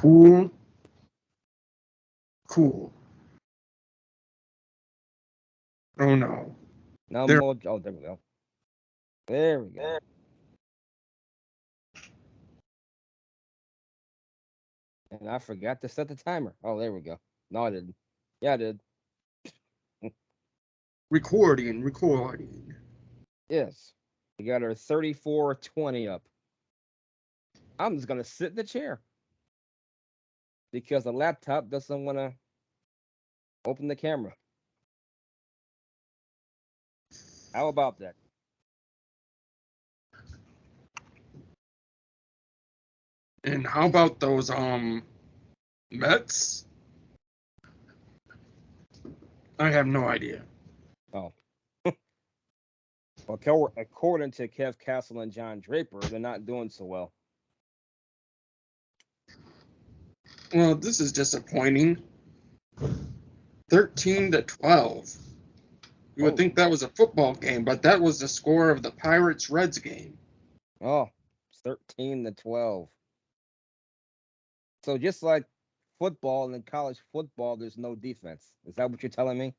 Cool. Cool. Oh no. Now There. Oh, there we go. There we go. And I forgot to set the timer. Oh, there we go. No, I didn't. Yeah, I did. Recording. Yes. We got our 34-20 up. I'm just gonna sit in the chair because the laptop doesn't want to open the camera. How about that? And how about those Mets? I have no idea. Oh. Well, according to Kev Castle and John Draper, they're not doing so well. Well, this is disappointing. 13-12. You would think that was a football game, but that was the score of the Pirates-Reds game. Oh, 13-12. So just like football and in college football, there's no defense. Is that what you're telling me?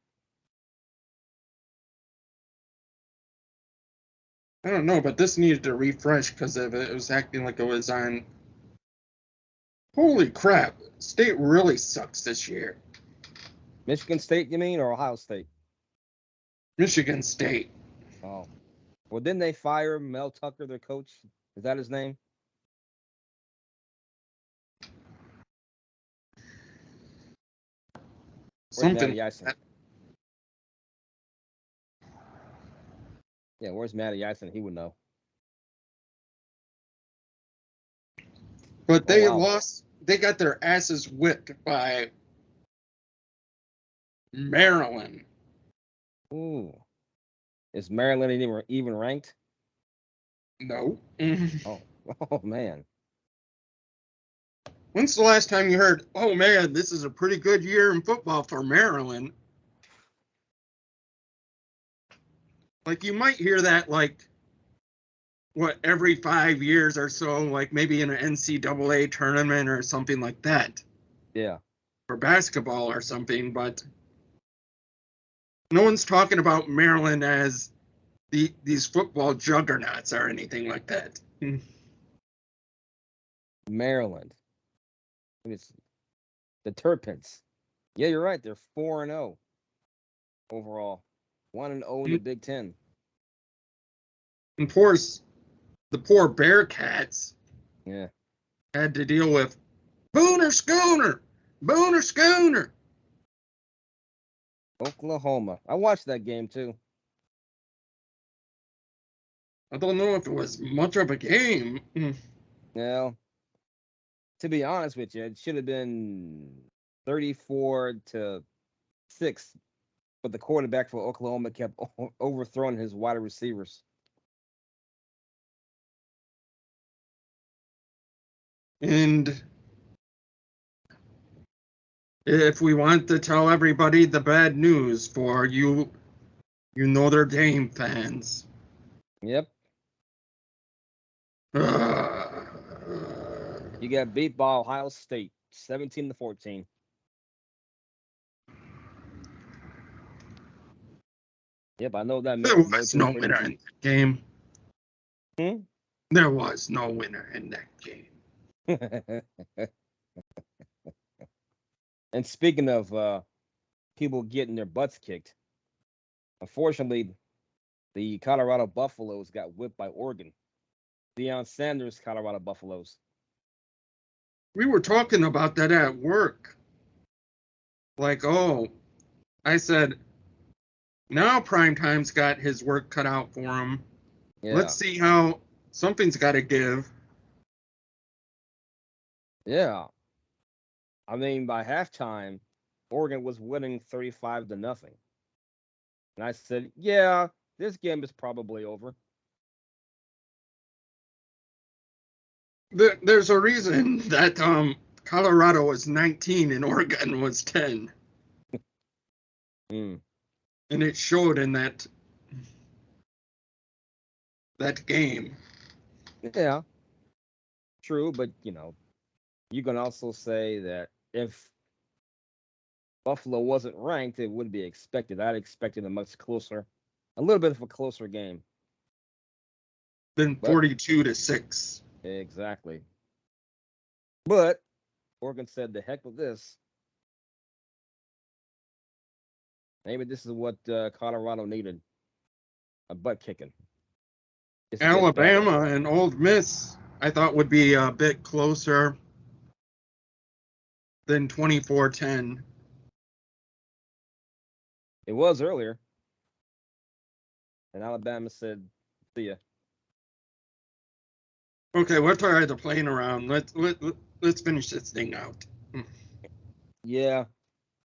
I don't know, but this needed to refresh because it was acting like it was on. Holy crap! State really sucks this year. Michigan State, you mean, or Ohio State? Michigan State. Oh. Well, didn't they fire Mel Tucker, their coach? Is that his name? Where's Something. Matty Ison? Yeah, where's Matty Ison? He would know. But they lost. They got their asses whipped by Maryland. Ooh. Is Maryland even ranked? No. Oh, man. When's the last time you heard, oh, man, this is a pretty good year in football for Maryland? Like, you might hear that, like, every 5 years or so, like maybe in an NCAA tournament or something like that. Yeah. For basketball or something, but no one's talking about Maryland as these football juggernauts or anything like that. Maryland. It's the Terrapins. Yeah, you're right. They're 4-0 overall. 1-0 in the Big Ten. And the poor Bearcats had to deal with Booner Schooner. Oklahoma. I watched that game too. I don't know if it was much of a game. Well, to be honest with you, it should have been 34-6, but the quarterback for Oklahoma kept overthrowing his wide receivers. And if we want to tell everybody the bad news for you Notre Dame fans. Yep. You got beat by Ohio State, 17-14. Yep, I know that. There was no winner in that game. There was no winner in that game. And speaking of people getting their butts kicked, unfortunately, the Colorado Buffaloes got whipped by Oregon. Deion Sanders' Colorado Buffaloes. We were talking about that at work. Like, I said, now Primetime's got his work cut out for him. Yeah. Let's see how something's got to give. Yeah. I mean, by halftime, Oregon was winning 35-0. And I said, yeah, this game is probably over. There's a reason that Colorado was 19 and Oregon was 10. And it showed in that game. Yeah. True, but, You can also say that if Buffalo wasn't ranked, it would be expected. I'd expected a little bit of a closer game. Then But 42-6. exactly. But Oregon said, "The heck with this. Maybe this is what Colorado needed, a butt kicking. Just get better." Alabama and Ole Miss, I thought would be a bit closer than 24-10. It was earlier, and Alabama said, "See ya." Okay, we're tired of playing around. Let's finish this thing out. Yeah,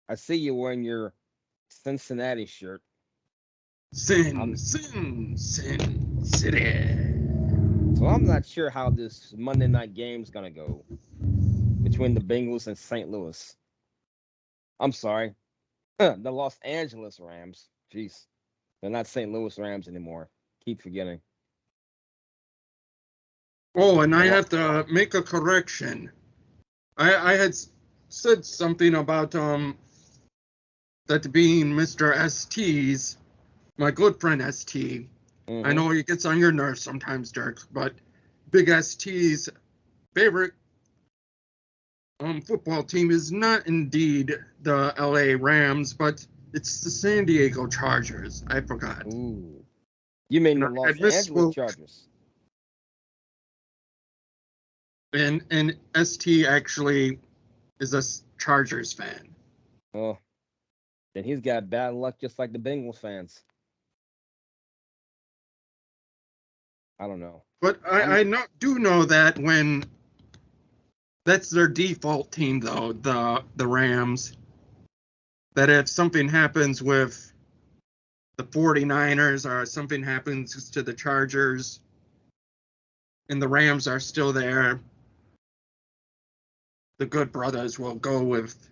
I see you wearing your Cincinnati shirt. Sin, I'm sin, sin, city. So I'm not sure how this Monday night game's gonna go between the Bengals and St. Louis. I'm sorry, the Los Angeles Rams. Jeez, they're not St. Louis Rams anymore. Keep forgetting. Oh, and The I Lo- have to make a correction. I had said something about that being Mr. ST's, my good friend ST. I know he gets on your nerves sometimes, Derk, but Big ST's favorite football team is not indeed the LA Rams, but it's the San Diego Chargers. I forgot. Ooh, you mean And the I had Los Angeles misspoke, Chargers? and ST actually is a Chargers fan. Oh, then he's got bad luck, just like the Bengals fans. I don't know. But I'm do know that when that's their default team, though, the Rams, that if something happens with the 49ers or something happens to the Chargers and the Rams are still there, the good brothers will go with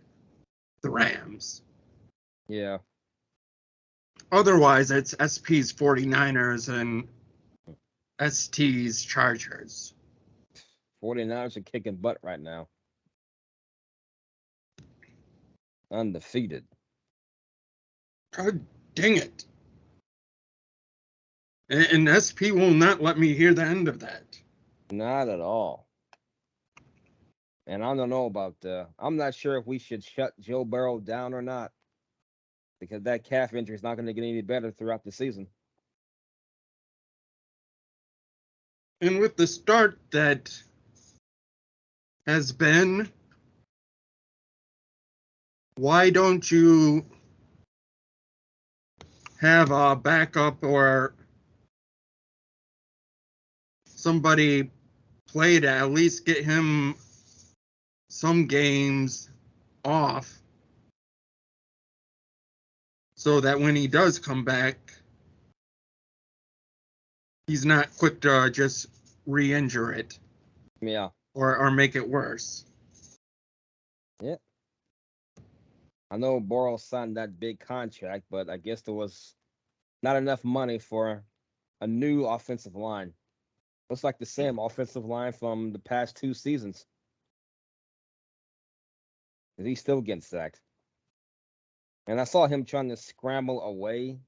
the Rams. yeah. Otherwise, it's SP's 49ers and ST's Chargers. 49ers are kicking butt right now, undefeated. God dang it. And SP will not let me hear the end of that. Not at all. And I don't know about. I'm not sure if we should shut Joe Burrow down or not, because that calf injury is not going to get any better throughout the season. And with the start that has been, why don't you have a backup or somebody play to at least get him some games off so that when he does come back, he's not quick to just re-injure it Yeah. or make it worse. Yeah. I know Burrow signed that big contract, but I guess there was not enough money for a new offensive line. Looks like the same offensive line from the past 2 seasons. And he's still getting sacked. And I saw him trying to scramble away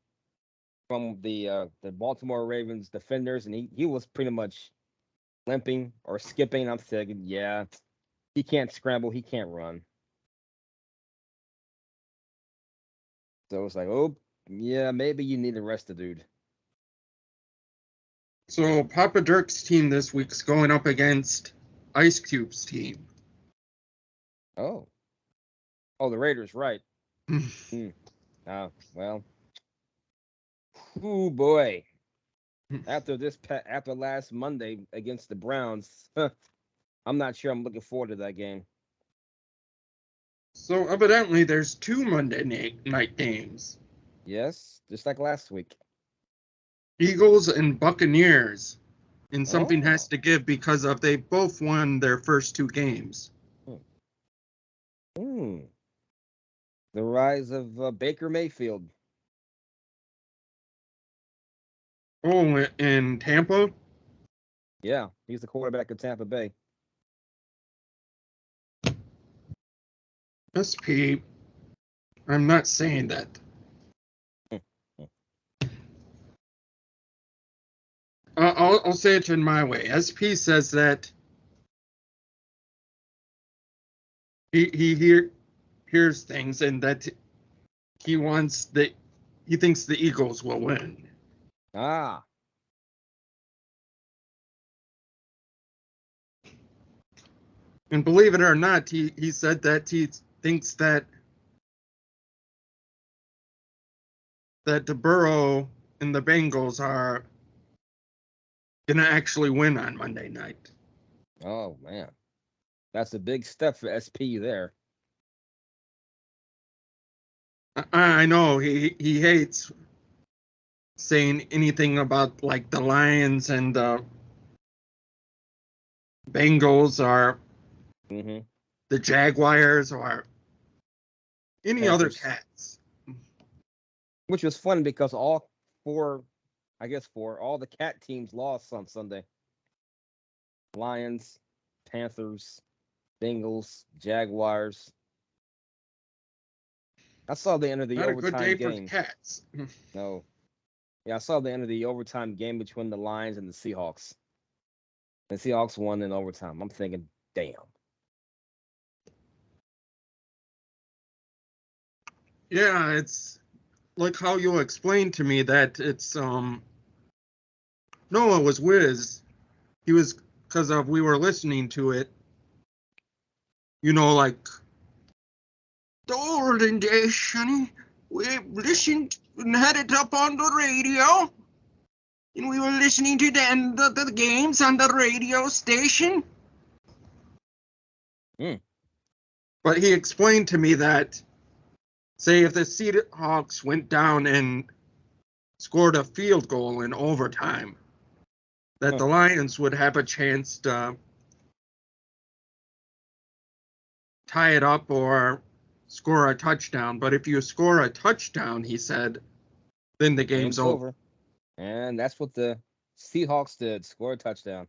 from the Baltimore Ravens defenders, and he was pretty much limping or skipping. I'm thinking, yeah, he can't scramble, he can't run. So it's like, oh, yeah, maybe you need to rest the dude. So Papa Dirk's team this week's going up against Ice Cube's team. Oh, the Raiders, right? Well, oh boy. After last Monday against the Browns, I'm not sure I'm looking forward to that game. So evidently there's two Monday night games. Yes, just like last week. Eagles and Buccaneers. And something has Oh, to give because of they both won their first two games. hmm. The rise of Baker Mayfield. Oh, in Tampa? Yeah, he's the quarterback of Tampa Bay. SP, I'm not saying that. I'll say it in my way. SP says that he hears things and that he thinks the Eagles will win. Ah. And believe it or not, he said that he thinks that the Burrow and the Bengals are gonna actually win on Monday night. Oh man, that's a big step for SP there. I know he hates saying anything about like the Lions and the Bengals or the Jaguars or any other Panthers. cats. Which was fun because all four the cat teams lost on Sunday. Lions, Panthers, Bengals, Jaguars. I saw the end of the Not a good day overtime for the game. cats. No. Yeah, I saw the end of the overtime game between the Lions and the Seahawks. The Seahawks won in overtime. I'm thinking, damn. Yeah, it's like how you explained to me that it's Noah was Wiz. He was because of we were listening to it. You know, like the olden days, Sonny. We listened and had it up on the radio, and we were listening to the games on the radio station. But he explained to me that, say, if the Seahawks went down and scored a field goal in overtime, that the Lions would have a chance to tie it up or score a touchdown. But if you score a touchdown, he said, then the game's over. And that's what the Seahawks did, score a touchdown.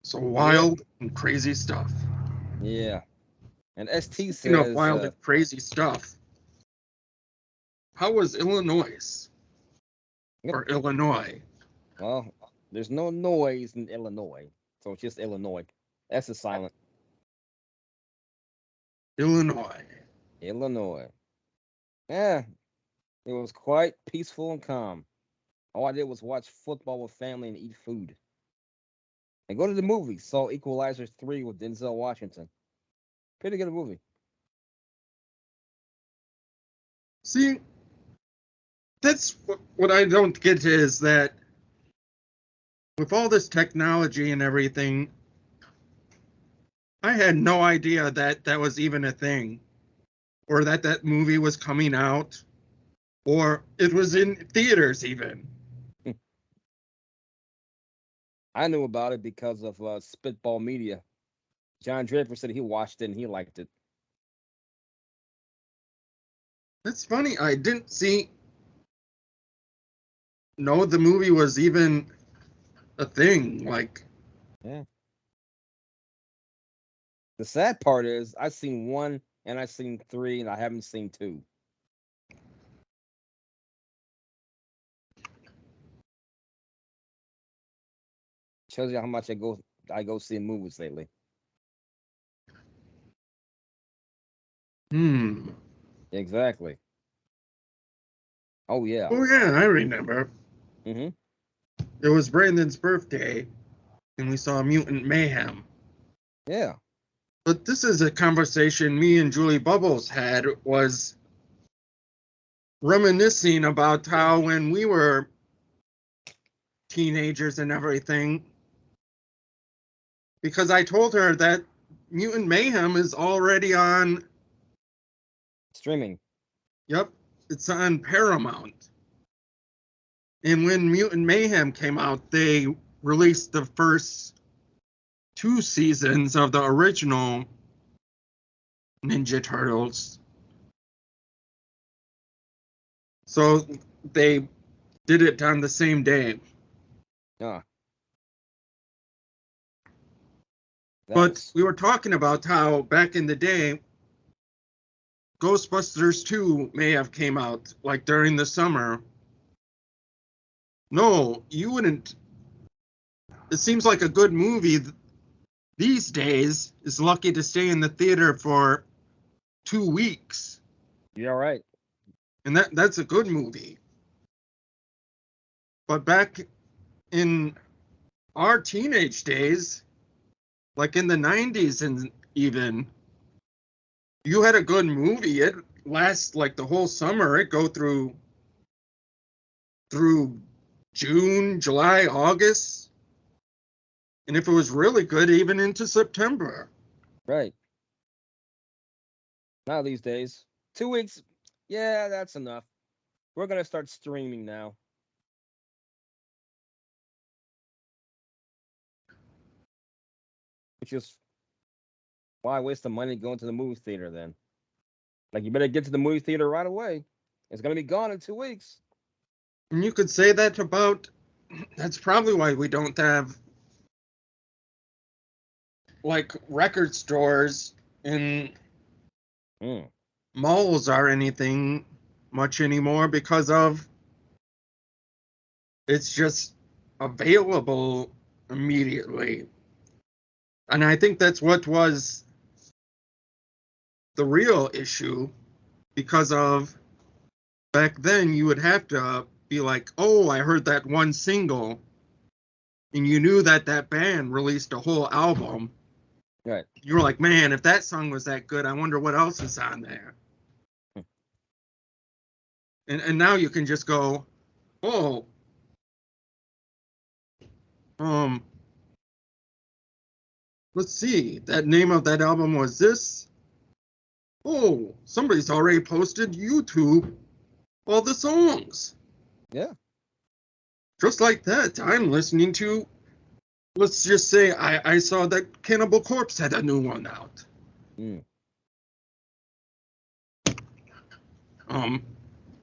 So wild and crazy stuff. Yeah. And ST says... Speaking of wild and crazy stuff, how was Illinois? Or Illinois? Well, there's no noise in Illinois, so it's just Illinois. S is silent. Illinois. Yeah, it was quite peaceful and calm. All I did was watch football with family and eat food. And go to the movies. Saw Equalizer 3 with Denzel Washington. Pretty good movie. See, that's what I don't get is that with all this technology and everything, I had no idea that that was even a thing, or that movie was coming out, or it was in theaters even. I knew about it because of Spitball Media. John Draper said he watched it and he liked it. That's funny. I didn't know the movie was even a thing. Like, yeah. The sad part is I've seen 1 and I've seen 3 and I haven't seen 2. Shows you how much I go see movies lately. Exactly. Oh yeah. Oh yeah, I remember. Mm-hmm. It was Brandon's birthday, and we saw Mutant Mayhem. Yeah. But this is a conversation me and Julie Bubbles had, was reminiscing about how when we were teenagers and everything, because I told her that Mutant Mayhem is already on streaming. Yep, it's on Paramount. And when Mutant Mayhem came out, they released the first 2 seasons of the original Ninja Turtles. So they did it on the same day. Yeah. But we were talking about how back in the day, Ghostbusters 2 may have came out like during the summer. No, you wouldn't. It seems like a good movie these days is lucky to stay in the theater for 2 weeks. You're right. And that's a good movie. But back in our teenage days, like in the 90s and even, you had a good movie. It lasts like the whole summer. It go through June, July, August. And if it was really good, even into September. Right. Not these days. 2 weeks. Yeah, that's enough. We're going to start streaming now. Which is why waste the money going to the movie theater then? Like, you better get to the movie theater right away. It's going to be gone in 2 weeks. And you could say that about, that's probably why we don't have like record stores in malls or anything much anymore, because of it's just available immediately. And I think that's what was the real issue, because of back then you would have to be like, oh, I heard that one single, and you knew that that band released a whole album. Right. You were like, man, if that song was that good, I wonder what else is on there. And now you can just go, oh, let's see, that name of that album was this. Oh, somebody's already posted YouTube all the songs. Yeah. Just like that, I'm listening to, let's just say I saw that Cannibal Corpse had a new one out.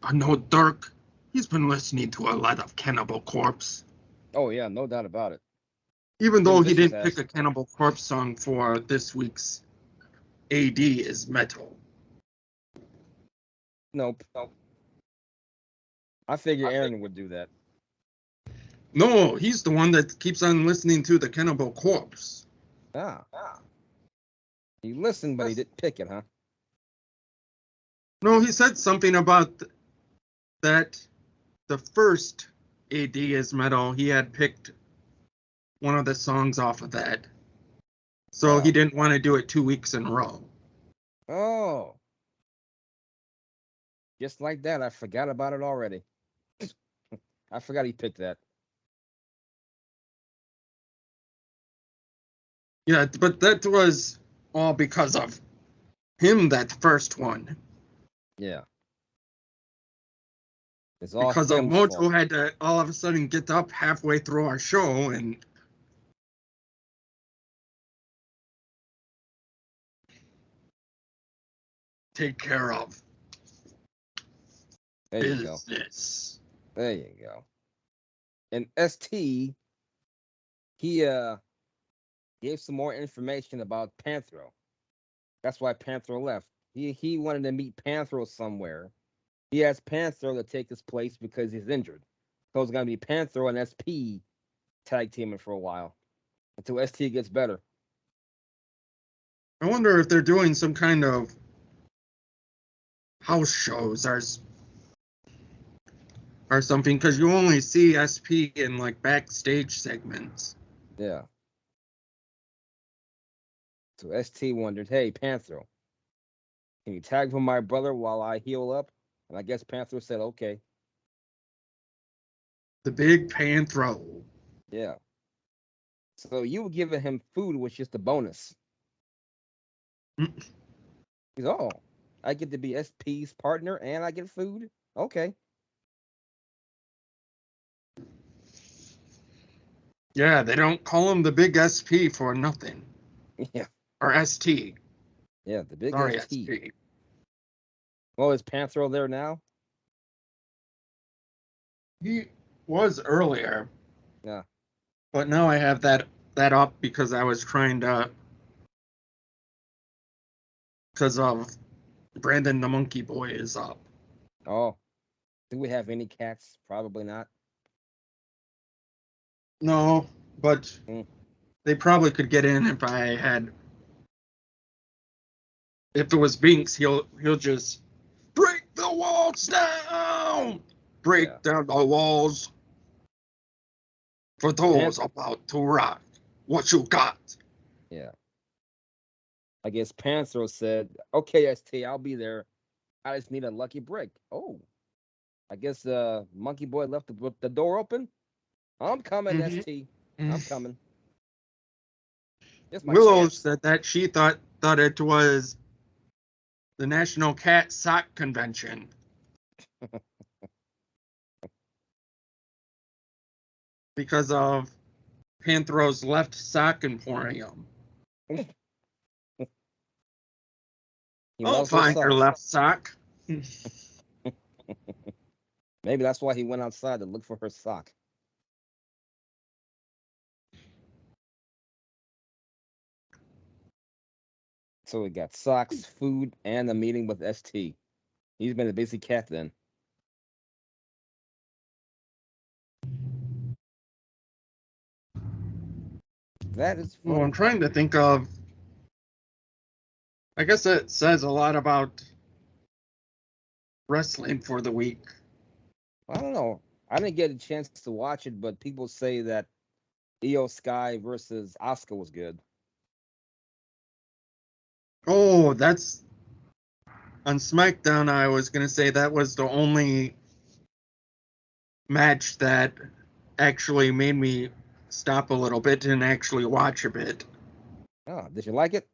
I know Derk, he's been listening to a lot of Cannibal Corpse. Oh, yeah, no doubt about it. Even though he didn't pick a Cannibal Corpse song for this week's AD is Metal. Nope. I figure Aaron would do that. No, he's the one that keeps on listening to the Cannibal Corpse. Ah. He listened, but he didn't pick it, huh? No, he said something about that the first AD is Metal, he had picked one of the songs off of that. So he didn't want to do it 2 weeks in a row. Oh. Just like that, I forgot about it already. I forgot he picked that. Yeah, but that was all because of him, that first one. Yeah. It's all because Mojo had to all of a sudden get up halfway through our show and take care of business. There you go. And ST, he gave some more information about Panthro. That's why Panthro left. He wanted to meet Panthro somewhere. He asked Panthro to take his place because he's injured. So it's gonna be Panthro and SP tag teaming for a while until ST gets better. I wonder if they're doing some kind of house shows or something, because you only see SP in like backstage segments. Yeah. So ST wondered, hey, Panthro, can you tag for my brother while I heal up? And I guess Panthro said, okay. The big Panthro. Yeah. So you were giving him food, which is the bonus. He's, oh, I get to be SP's partner and I get food? Okay. Yeah, they don't call him the big SP for nothing. Yeah. Or ST. Yeah, the big Sorry, ST. SP. Well, is Panthro there now? He was earlier. Yeah. But now I have that up because I was trying to because of Brandon the Monkey Boy is up. Oh, do we have any cats? Probably not. No, but Mm. they probably could get in if it was Binks, he'll just break the walls down, break down the walls for those about to rock. What you got? Yeah. I guess Panthro said, "Okay, ST, I'll be there. I just need a lucky break." Oh, I guess Monkey Boy left the door open. I'm coming, ST. I'm coming. It's my Willow chance. said that she thought it was the National Cat Sock Convention. Because of Panthro's left sock emporium. I'll find your left sock. Maybe that's why he went outside to look for her sock. So we got socks, food, and a meeting with ST. He's been a busy cat then. That is funny. Well, I'm trying to think of. I guess it says a lot about wrestling for the week. I don't know. I didn't get a chance to watch it, but people say that Io Sky versus Asuka was good. Oh, that's on SmackDown. I was gonna say that was the only match that actually made me stop a little bit and actually watch a bit. Oh, did you like it?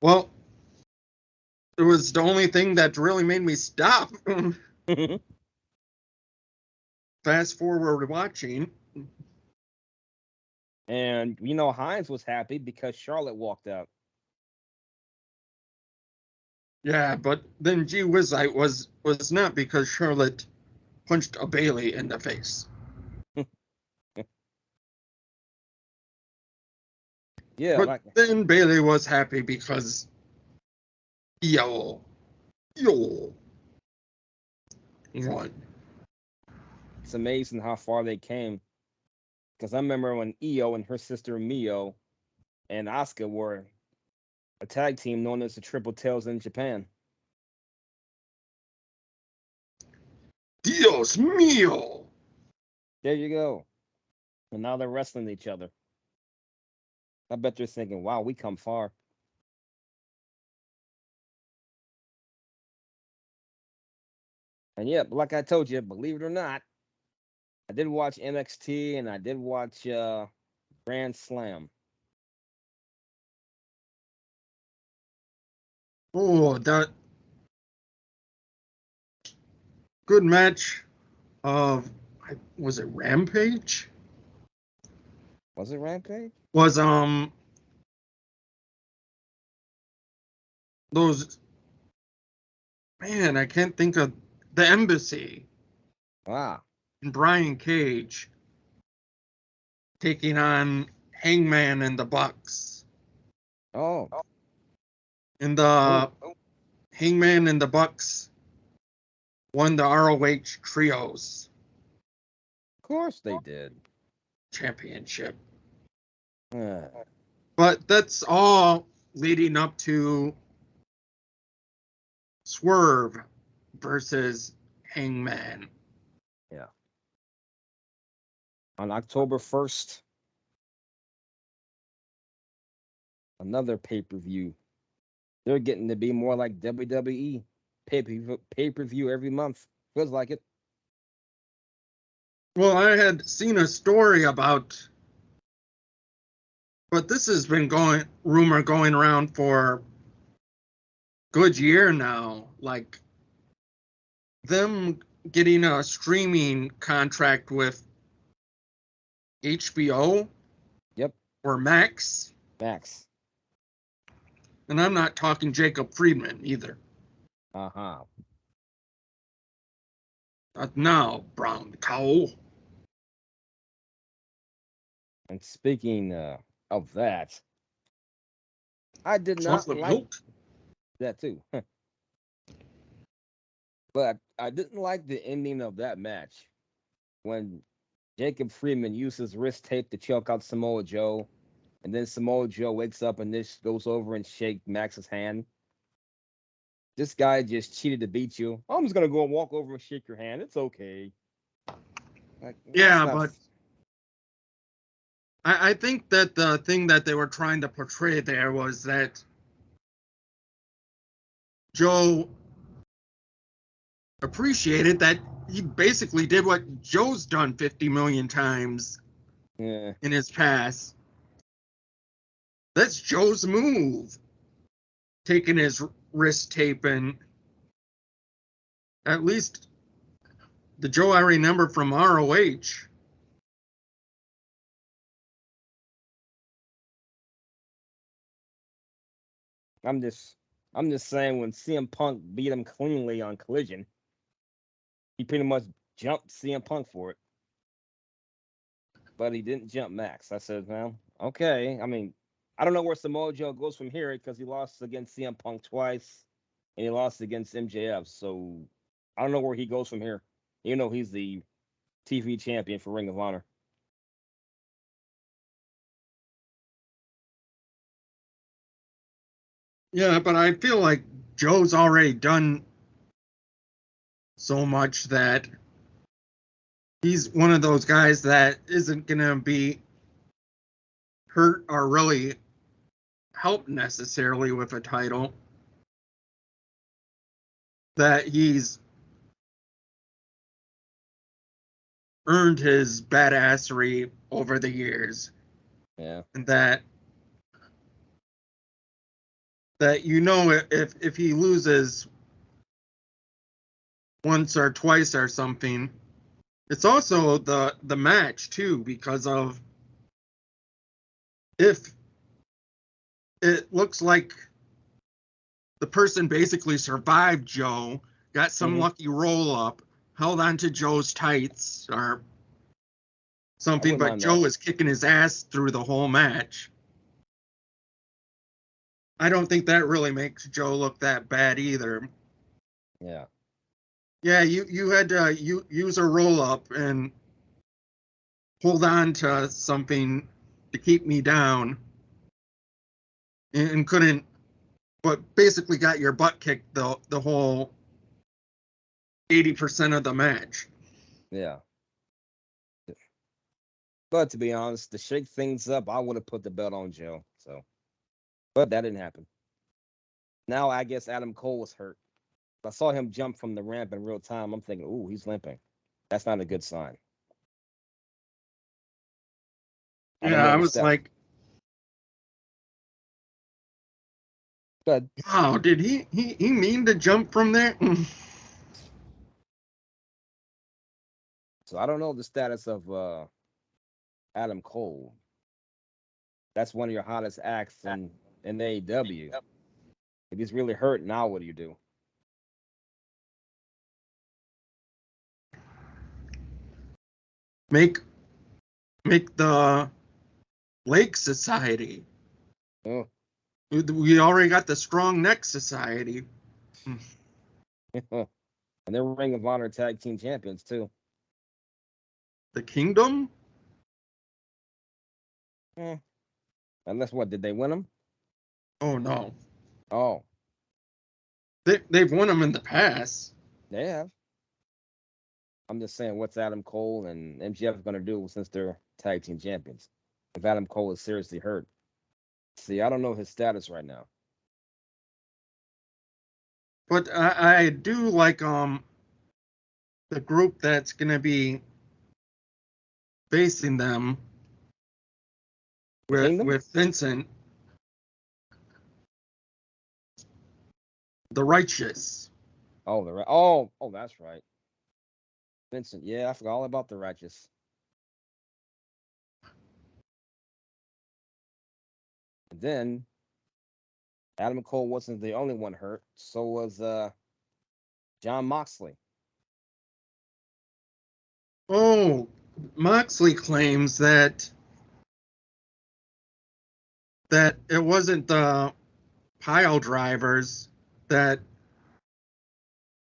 Well, it was the only thing that really made me stop. Fast forward watching. And Hines was happy because Charlotte walked out. Yeah, but then gee whiz, I was not because Charlotte punched a Bailey in the face. Yeah, but then Bailey was happy because Io won. It's amazing how far they came. Because I remember when Io and her sister Mio and Asuka were a tag team known as the Triple Tails in Japan. Dios mío! There you go. And now they're wrestling each other. I bet they're thinking, wow, we come far. And yeah, like I told you, believe it or not, I did watch NXT and I did watch Grand Slam. Oh, that good match of was it Rampage? Was it Rampage? Was those man, I can't think of the Embassy. Wow. And Brian Cage taking on Hangman and the Bucks. Oh. And the Hangman and the Bucks won the ROH Trios. Of course they did. Championship. But that's all leading up to Swerve versus Hangman. Yeah. On October 1st, another pay-per-view. They're getting to be more like WWE. Pay-per-view every month. Feels like it. Well, I had seen a story about, but this has been rumor going around for a good year now. Like them getting a streaming contract with HBO. Yep. Or Max. Max. And I'm not talking Jacob Friedman either. Uh-huh. Now, brown cow. And speaking of that, I did not chocolate like milk. that too. But I didn't like the ending of that match when Jacob Freeman used his wrist tape to choke out Samoa Joe, and then Samoa Joe wakes up and this goes over and shake Max's hand. This guy just cheated to beat you. I'm just gonna go and walk over and shake your hand. It's okay. Like, that's Yeah, not. but I think that the thing that they were trying to portray there was that Joe appreciated that he basically did what Joe's done 50 million times Yeah. in his past. That's Joe's move. Taking his wrist tape, and at least the Joe I remember from ROH. I'm just I'm just saying when CM Punk beat him cleanly on Collision, he pretty much jumped CM Punk for it. But he didn't jump Max. I said, well, okay. I mean, I don't know where Samoa Joe goes from here because he lost against CM Punk twice and he lost against MJF. So I don't know where he goes from here. You know, he's the TV champion for Ring of Honor. Yeah, but I feel like Joe's already done so much that he's one of those guys that isn't going to be hurt or really helped necessarily with a title. That he's earned his badassery over the years. Yeah. And that you know if he loses once or twice or something, it's also the match too, because of if it looks like the person basically survived Joe, got some Mm-hmm. lucky roll up, held onto Joe's tights or I something, wouldn't but mind that. Joe was kicking his ass through the whole match. I don't think that really makes Joe look that bad either. Yeah. Yeah, you had to use a roll up and hold on to something to keep me down, and couldn't, but basically got your butt kicked the whole 80% of the match. Yeah. But to be honest, to shake things up, I would have put the belt on Joe. So, but that didn't happen. Now I guess Adam Cole was hurt. I saw him jump from the ramp in real time. I'm thinking, ooh, he's limping. That's not a good sign. I don't Yeah, know I the was stat. like, But wow, did he mean to jump from there? so I don't know the status of Adam Cole. That's one of your hottest acts in AEW. If he's really hurt, now what do you do? make make the Lake Society. Oh. We already got the Strong Neck Society. And they're Ring of Honor Tag Team Champions too. The Kingdom? Eh. Unless what? Did they win them? Oh no. Oh, They've won them in the past. they have. I'm just saying, what's Adam Cole and MJF going to do since they're tag team champions? If Adam Cole is seriously hurt, see, I don't know his status right now. But I do like the group that's gonna be facing them The Kingdom? with Vincent, the Righteous. Oh, oh, that's right, Vincent. Yeah, I forgot all about the Righteous. And then Adam Cole wasn't the only one hurt. So was John Moxley. Oh, Moxley claims that it wasn't pile drivers that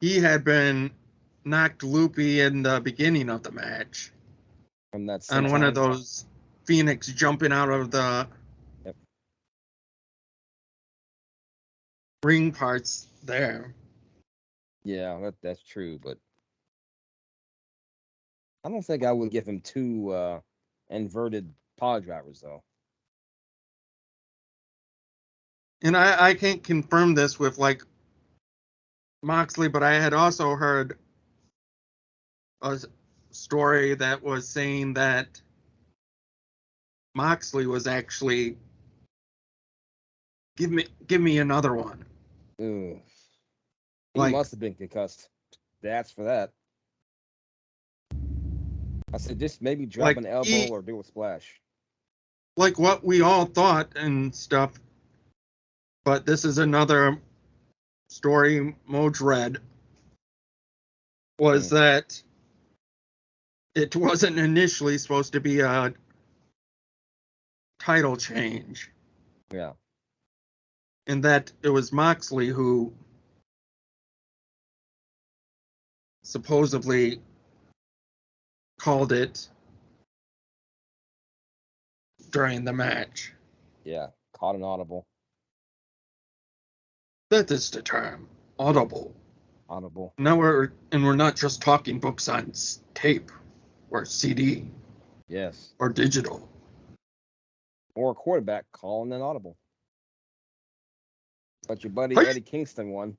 he had been knocked loopy in the beginning of the match From that on one of senton. those Phoenix jumping out of the Yep. ring parts there. Yeah, that's true, but I don't think I would give him two inverted pile drivers though. And I can't confirm this with like Moxley, but I had also heard a story that was saying that Moxley was actually give me another one. Ugh. He Like must have been concussed. That's for that. I said just maybe drop like an elbow or do a splash. like what we all thought and stuff. But this is another story Moj read was that it wasn't initially supposed to be a title change. Yeah. And that it was Moxley who supposedly called it during the match. Yeah. Caught an audible. That is the term, audible. Audible. Now we're not just talking books on tape or CD Yes. or digital. Or a quarterback calling an audible. But your buddy Hey. Eddie Kingston won.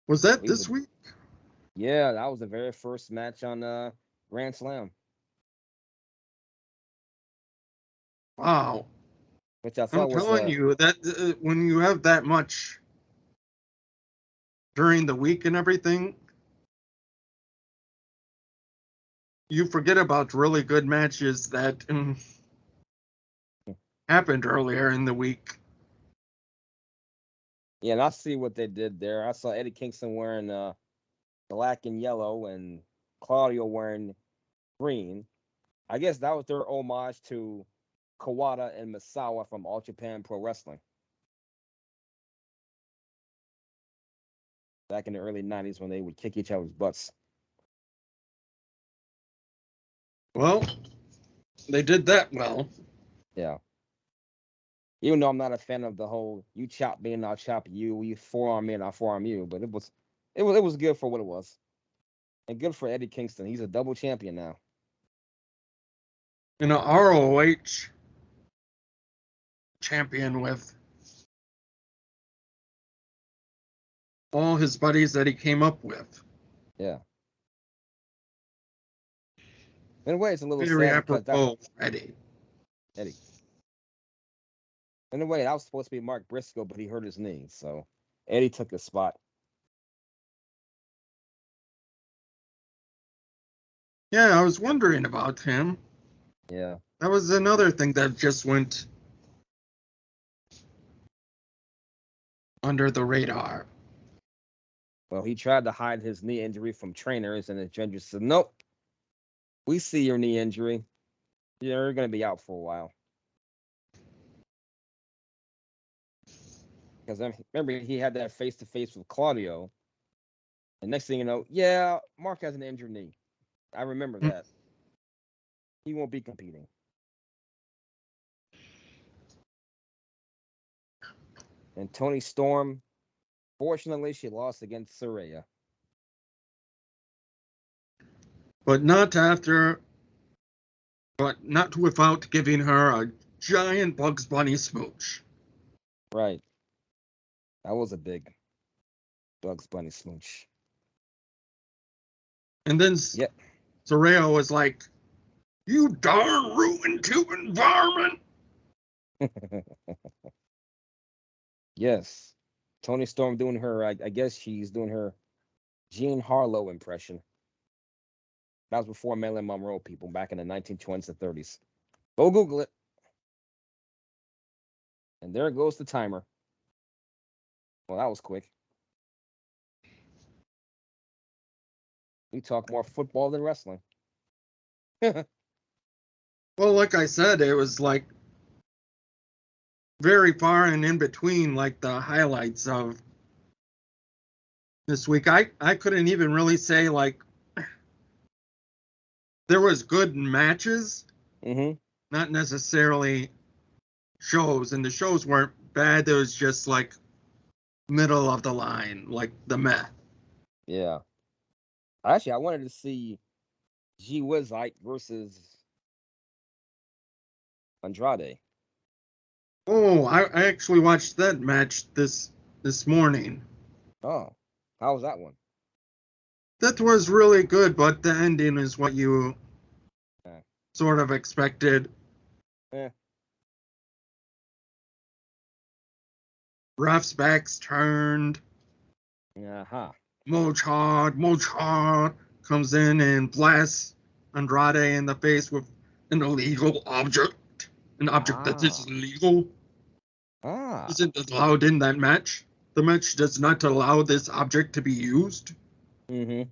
Was that this week? Yeah, that was the very first match on Grand Slam. Wow. Which I I'm thought was telling you that when you have that much during the week and everything, you forget about really good matches that happened earlier in the week. Yeah, and I see what they did there. I saw Eddie Kingston wearing black and yellow and Claudio wearing green. I guess that was their homage to Kawada and Misawa from All Japan Pro Wrestling. Back in the early 90s when they would kick each other's butts. Well, they did that well. Yeah. Even though I'm not a fan of the whole you chop me and I'll chop you, you forearm me and I'll forearm you, but it was good for what it was. And good for Eddie Kingston. He's a double champion now. In an ROH champion with all his buddies that he came up with. Yeah. In a way, it's a little Very sad because apropos, Eddie. In a way, that was supposed to be Mark Briscoe, but he hurt his knee, so Eddie took his spot. Yeah, I was wondering about him. Yeah. That was another thing that just went under the radar. Well, he tried to hide his knee injury from trainers, and the judges said, "Nope, we see your knee injury. You're going to be out for a while." Because remember, he had that face-to-face with Claudio. And next thing you know, yeah, Mark has an injured knee. I remember that. He won't be competing. And Toni Storm, fortunately, she lost against Saraya. But not without giving her a giant Bugs Bunny smooch. Right. That was a big Bugs Bunny smooch. And then Yep. Saraya was like, "You darn ruined tube environment." Yes. Toni Storm doing her, I guess she's doing her Jean Harlow impression. That was before Marilyn Monroe, people, back in the 1920s and 30s. Go Google it. And there goes the timer. Well, that was quick. We talk more football than wrestling. Well, like I said, it was like very far and in between, like the highlights of this week. I couldn't even really say like there was good matches, Mm-hmm. not necessarily shows, and the shows weren't bad. It was just like middle of the line, like the meh. Yeah. Actually, I wanted to see G Wizite versus Andrade. Oh, I actually watched that match this morning. Oh, how was that one? That was really good, but the ending is what you Eh, sort of expected. eh. Refs' backs turned. Uh-huh. Mochard comes in and blasts Andrade in the face with an illegal object, an object that is Ah. illegal. Ah. Isn't allowed in that match. The match does not allow this object to be used. Mm-hmm.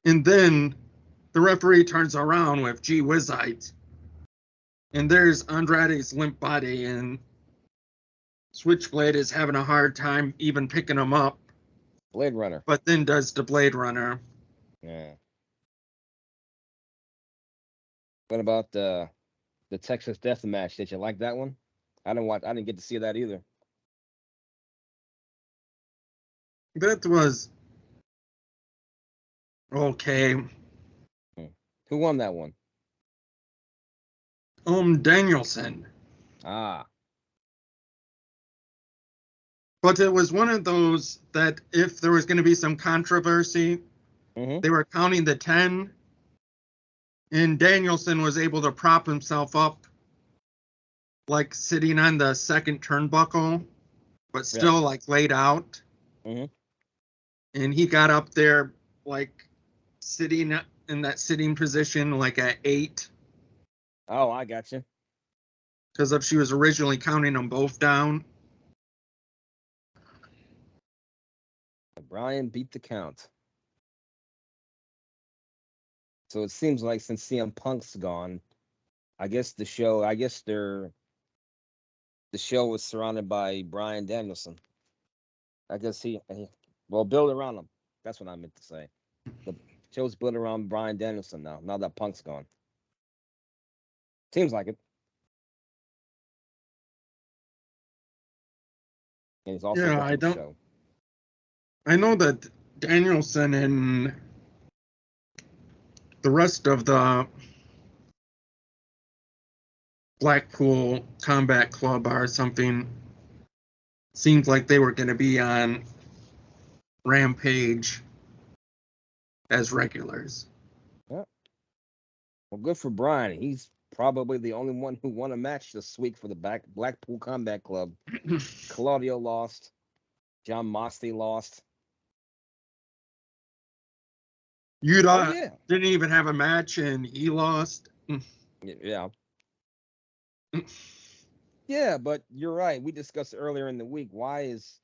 And then the referee turns around with G Wizite, and there's Andrade's limp body, and Switchblade is having a hard time even picking him up, Blade Runner. but then does the Blade Runner. Yeah. What about the Texas Death Match? Did you like that one? I didn't watch. I didn't get to see that either. That was okay. Hmm. Who won that one? Danielson. Ah. But it was one of those that if there was going to be some controversy, Mm-hmm. they were counting the 10, and Danielson was able to prop himself up, like sitting on the second turnbuckle, but Yeah. still like laid out. Mm-hmm. And he got up there, like sitting in that sitting position, like at 8, Oh, I got you. because if she was originally counting them both down. Brian beat the count. So it seems like since CM Punk's gone, I guess the show. I guess the show was surrounded by Brian Danielson. I guess he well build around him. That's what I meant to say. The show's built around Brian Danielson now. Now that Punk's gone, seems like it. And he's also Yeah, booking the show. I know that Danielson and the rest of the Blackpool Combat Club or something seemed like they were going to be on Rampage as regulars. Yeah. Well, good for Brian. He's probably the only one who won a match this week for the Blackpool Combat Club. Claudio lost. John Moxley lost. Oh Utah yeah. didn't even have a match and he lost. Yeah. Yeah, but you're right. We discussed earlier in the week. Why is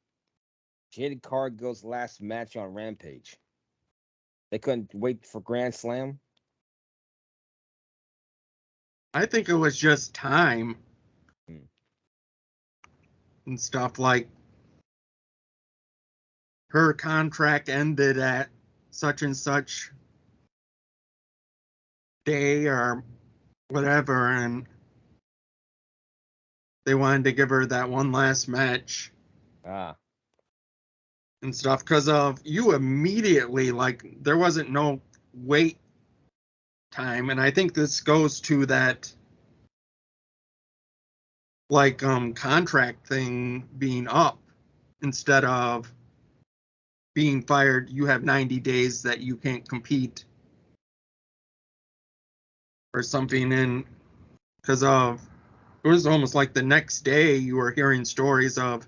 Jade Cargill's last match on Rampage? They couldn't wait for Grand Slam. I think it was just time Hmm. and stuff, like her contract ended at such and such day or whatever, and they wanted to give her that one last match Ah, and stuff because of you immediately, like there wasn't no wait time. And I think this goes to that like contract thing being up instead of being fired. You have 90 days that you can't compete or something. And because of it was almost like the next day you were hearing stories of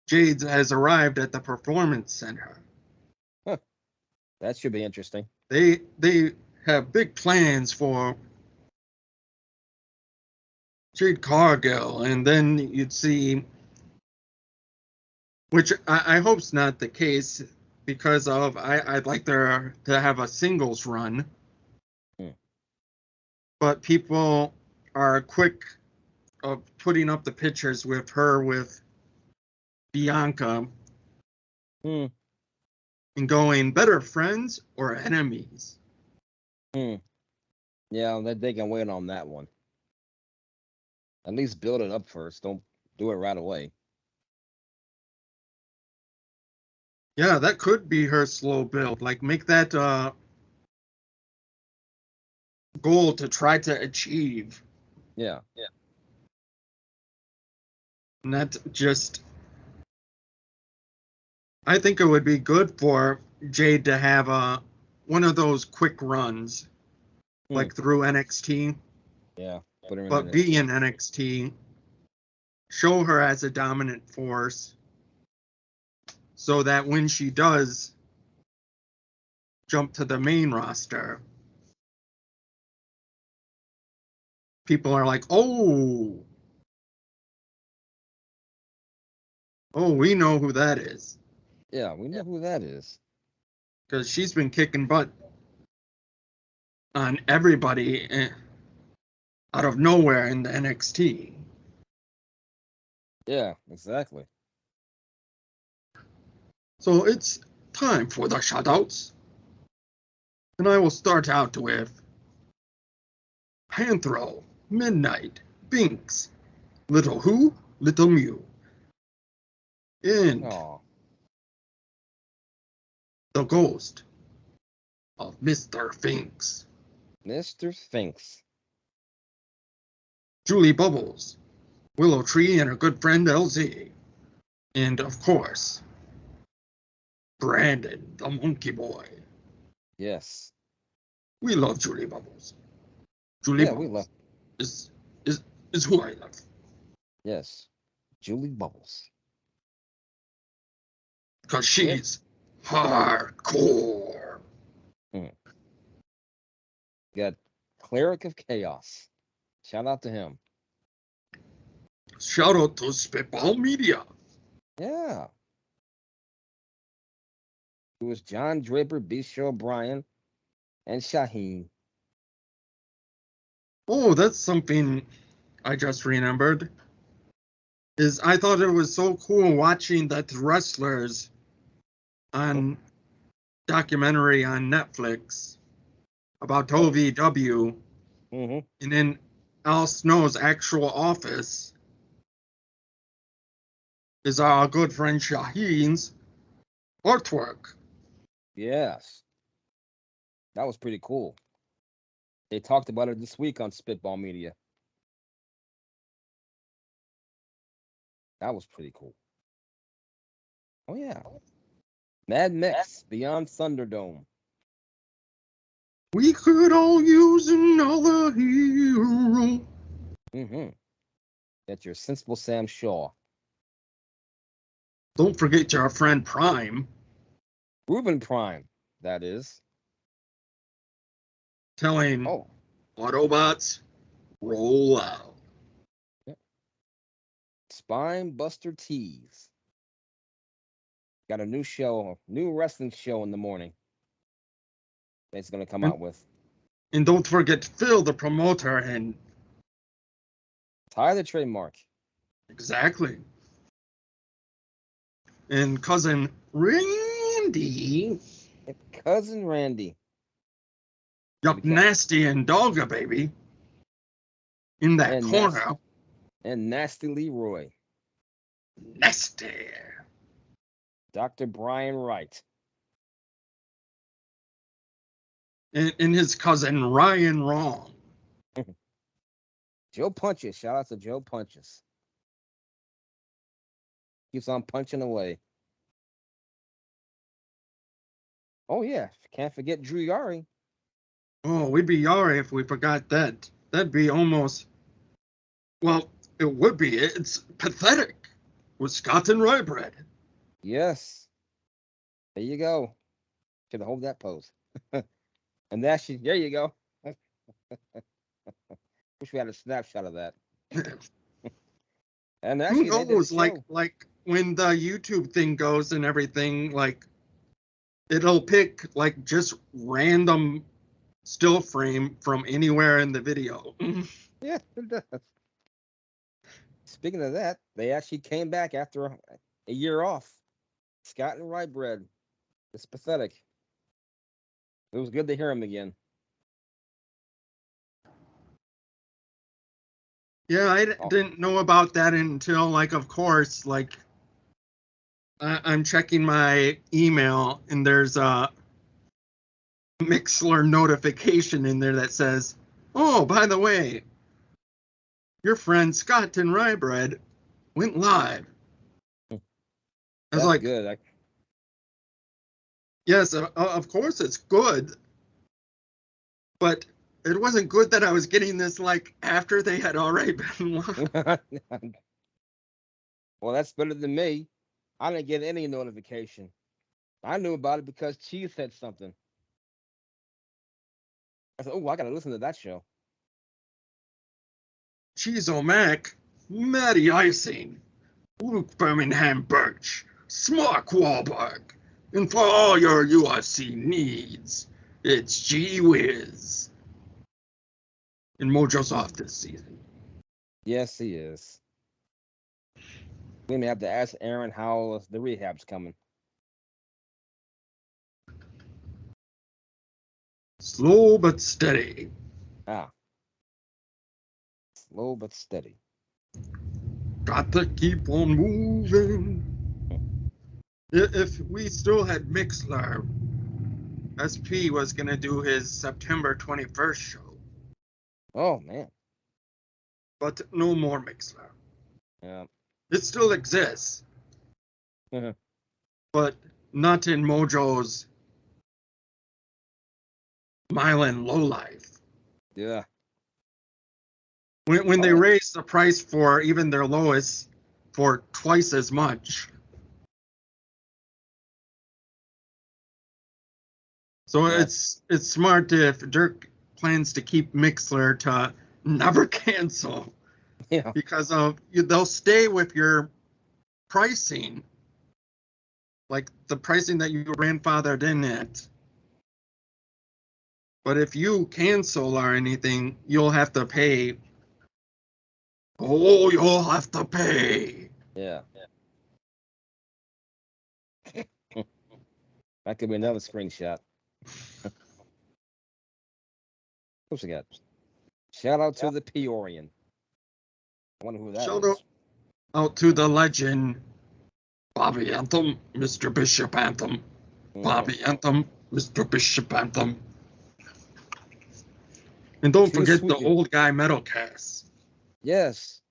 Jade has arrived at the performance center. huh. That should be interesting. They have big plans for Jade Cargill, and then you'd see, which I hope's not the case, because of I'd like there to have a singles run but people are quick of putting up the pictures with her with Bianca Hmm. and going, better friends or enemies? Hmm. Yeah, they can wait on that one. At least build it up first. Don't do it right away. Yeah, that could be her slow build. Like, make that goal to try to achieve. Yeah. Not just. I think it would be good for Jade to have one of those quick runs, like through NXT, Yeah. Put her in but be in NXT, show her as a dominant force, so that when she does jump to the main roster, people are like, oh, we know who that is. Yeah, we know who that is. Because she's been kicking butt on everybody out of nowhere in the NXT. Yeah, exactly. So it's time for the shoutouts. And I will start out with Panthro, Midnight, Binks, Little Who, Little Mew, and Oh, the ghost of Mr. Finks, Mr. Sphinx. Julie Bubbles, Willow Tree and her good friend LZ, and of course, Brandon, the monkey boy. Yes. We love Julie Bubbles. Julie Yeah, we Bubbles love. is is who I love. Yes. Julie Bubbles. Because she's hardcore. Got Cleric of Chaos. Shout out to him. Shout out to Spitball Media. Yeah. It was John Draper, Bishop O'Brien, and Shaheen. Oh, that's something I just remembered. Is I thought it was so cool watching that wrestlers on documentary on Netflix about OVW, Mm-hmm. and in Al Snow's actual office is our good friend Shaheen's artwork. Yes. That was pretty cool. They talked about it this week on Spitball Media. That was pretty cool. Oh, yeah. Mad Mix, Beyond Thunderdome. We could all use another hero. Mm-hmm. That's your Sensible Sam Shaw. Don't forget your friend Prime Ruben Prime, that is. telling Oh. Autobots, roll out. Yep. Spine Buster Tees. Got a new show, new wrestling show in the morning. It's going to come out with. And don't forget Phil, the promoter, and Ty the trademark. exactly. And cousin Randy. Cousin Randy. Yup, nasty and Dogga, baby. In that and corner. And Nasty Leroy. Nasty. Dr. Brian Wright. And his cousin Ryan Wrong. Joe Punches. Shout out to Joe Punches. Keeps on punching away. Oh, yeah. Can't forget Drew Yari. Oh, we'd be sorry if we forgot that. That'd be almost, well, it would be. It's pathetic with Scott and Rybread. Yes. There you go. Should have hold that pose. And there you go. Wish we had a snapshot of that. And actually, who knows? Like when the YouTube thing goes and everything, like it'll pick like just random still frame from anywhere in the video. Yeah, it does. Speaking of that, they actually came back after a year off. Scott and Rye Bread. It's pathetic. It was good to hear him again. Yeah, I didn't know about that until, like, of course, like, I'm checking my email and there's a Mixler notification in there that says, "Oh, by the way, your friend Scott and Rye Bread went live." I was That's like, good. yes, of course it's good, but it wasn't good that I was getting this like after they had already been live. Well, that's better than me. I didn't get any notification. I knew about it because Cheese said something. I said, "Oh, I gotta listen to that show." Cheese O'Mac, Matty Icing, Luke Birmingham Birch, Smark Wahlberg, and for all your UFC needs, it's Gee Whiz. And Mojo's off this season. Yes, he is. We may have to ask Aaron how the rehab's coming. Slow but steady. Slow but steady. Got to keep on moving. If we still had Mixler, SP was going to do his September 21st show. Oh, man. But no more Mixler. Yeah. It still exists. Mhm. But not in Mojo's Mylan Lowlife. Yeah. When they raised the price for even their lowest for twice as much. So it's smart if Derk plans to keep Mixler to never cancel. Yeah. Because they'll stay with your pricing, like the pricing that you grandfathered in at. But if you cancel or anything, you'll have to pay. Oh, you'll have to pay. Yeah. That could be another screenshot. What's we got? Shout out to the Peorian. I wonder who that Shout is. out to the legend, Bobby Anthem, Mr. Bishop Anthem. Bobby Anthem, Mr. Bishop Anthem. And don't forget the old guy Metalcast. Yes.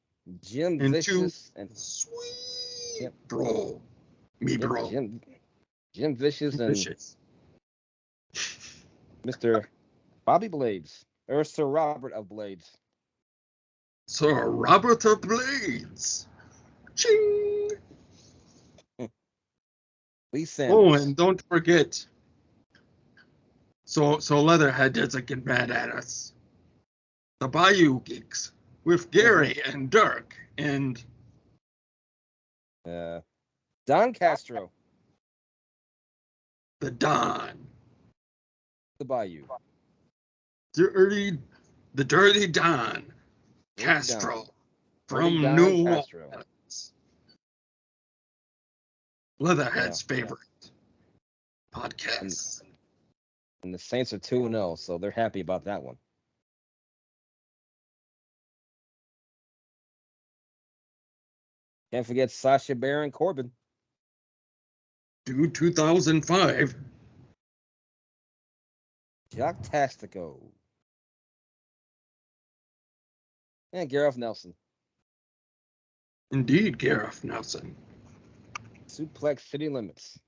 Jim and Vicious and sweet bro. Me bro. Jim Vicious and Mr. Bobby Blades. Or Sir Robert of Blades. Sir Robert of Blades. Ching. Lee Sanders. Oh, and don't forget. So Leatherhead doesn't get mad at us. The Bayou Geeks with Gary and Derk and Don Castro. The Don. The Bayou. The Dirty Don. Castro. From New Orleans. Leatherhead's favorite podcast. And the Saints are 2-0, so they're happy about that one. Can't forget Sasha Baron Corbin. Dude, 2005. Jock Tastico. And Gareth Nelson. Indeed, Gareth Nelson. Suplex City Limits.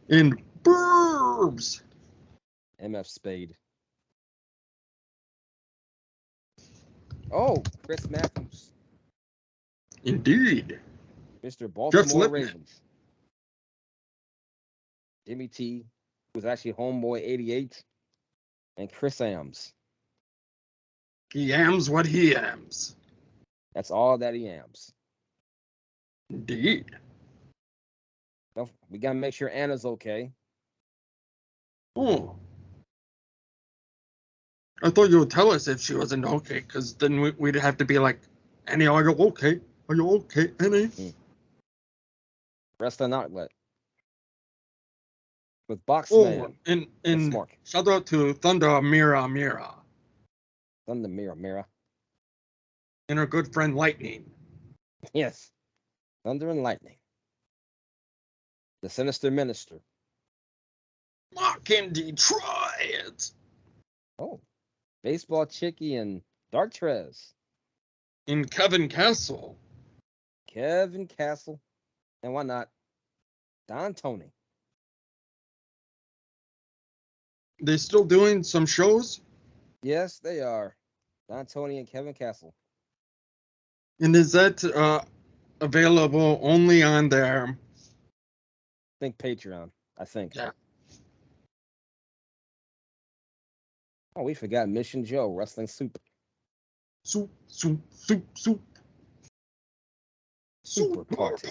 And Burbs. MF Spade. Oh, Chris Matthews. Indeed. Mr. Baltimore Ravens. Jimmy T, who's actually Homeboy 88. And Chris Ams. He ams what he ams. That's all that he ams. Indeed. So we got to make sure Anna's okay. Oh. I thought you would tell us if she wasn't okay, because then we'd have to be like, Annie, are you okay? Are you okay, Annie? Wrestling outlet with Boxman. And shout out to Thunder Mira. Thunder Mira. And her good friend Lightning. Yes. Thunder and Lightning. The Sinister Minister. Mark in Detroit. Oh. Baseball Chickie and Dark Trez. In Kevin Castle. And why not? Don Tony. They still doing some shows? Yes, they are. Don Tony and Kevin Castle. And is that available only on their... I think Patreon. I think. Yeah. Oh, we forgot Mission Joe, Wrestling Soup. Soup. Super Party.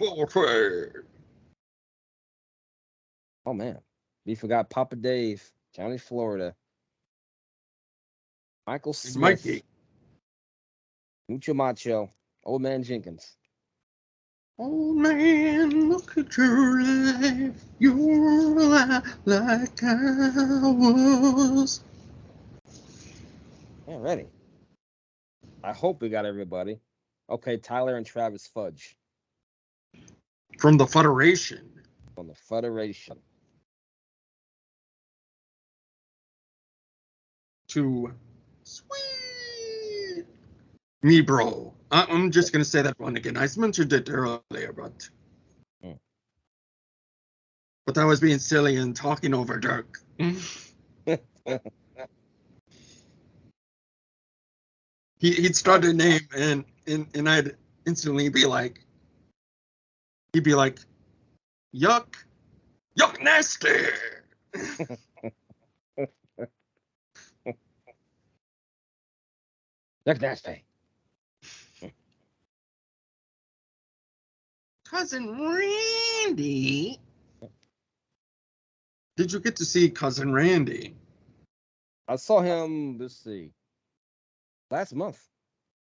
Oh, man. We forgot Papa Dave, Johnny Florida. Michael Smith. Mikey. Mucho Macho. Old Man Jenkins. Old man, look at your life. You're alive like I was. Yeah, ready. I hope we got everybody. Okay, Tyler and Travis Fudge. From the Federation. To Sweet Me Bro. I'm just going to say that one again. I mentioned it earlier, but I was being silly and talking over Derk. He'd start a name and I'd instantly be like, he'd be like, yuck nasty. Yuck nasty. Cousin Randy. Did you get to see Cousin Randy? I saw him, let's see, last month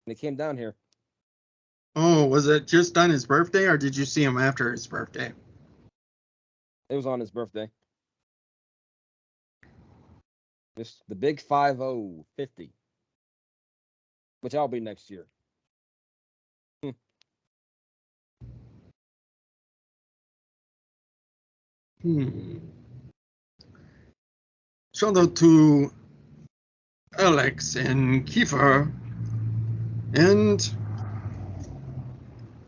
when he came down here. Oh, was it just on his birthday, or did you see him after his birthday? It was on his birthday. Just the big 50, which I'll be next year. Shout out to Alex and Kiefer and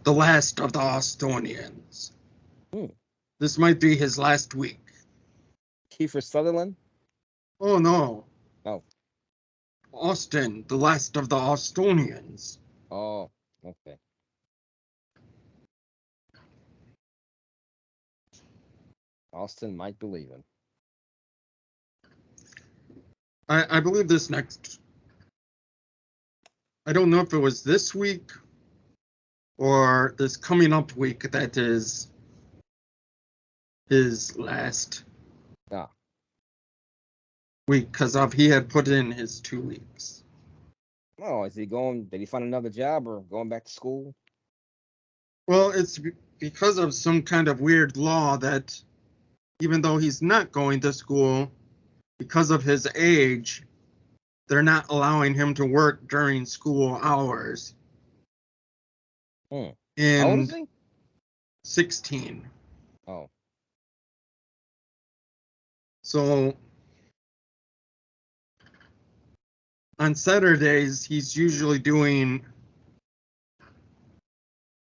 the last of the Austonians. This might be his last week. Kiefer Sutherland? Oh, no. Oh. Austin, the last of the Austonians. Oh, okay. Austin might be leaving. I believe this next... I don't know if it was this week or this coming up week that is his last week, because he had put in his 2 weeks. Oh, is he going? Did he find another job or going back to school? Well, it's because of some kind of weird law that even though he's not going to school, because of his age, they're not allowing him to work during school hours. How old is he? 16. Oh. So on Saturdays, he's usually doing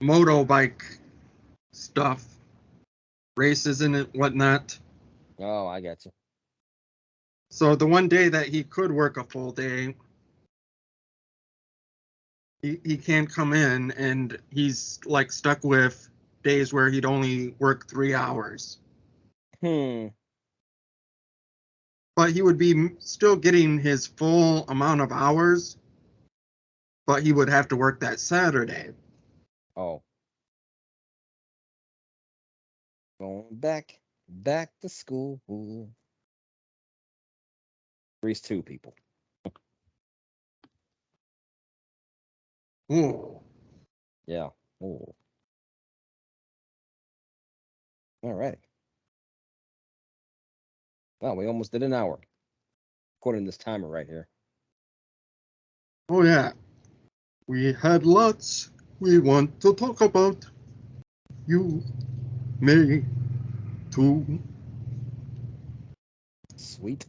motorbike stuff, races and whatnot. Oh, I got you. So the one day that he could work a full day, he can't come in, and he's like stuck with days where he'd only work 3 hours. But he would be still getting his full amount of hours, but he would have to work that Saturday. Oh. Going back to school. Grease 2, people. Oh, Yeah. Oh. All right. Well, we almost did an hour. According to this timer right here. oh yeah. We had lots we want to talk about. You may too. Sweet.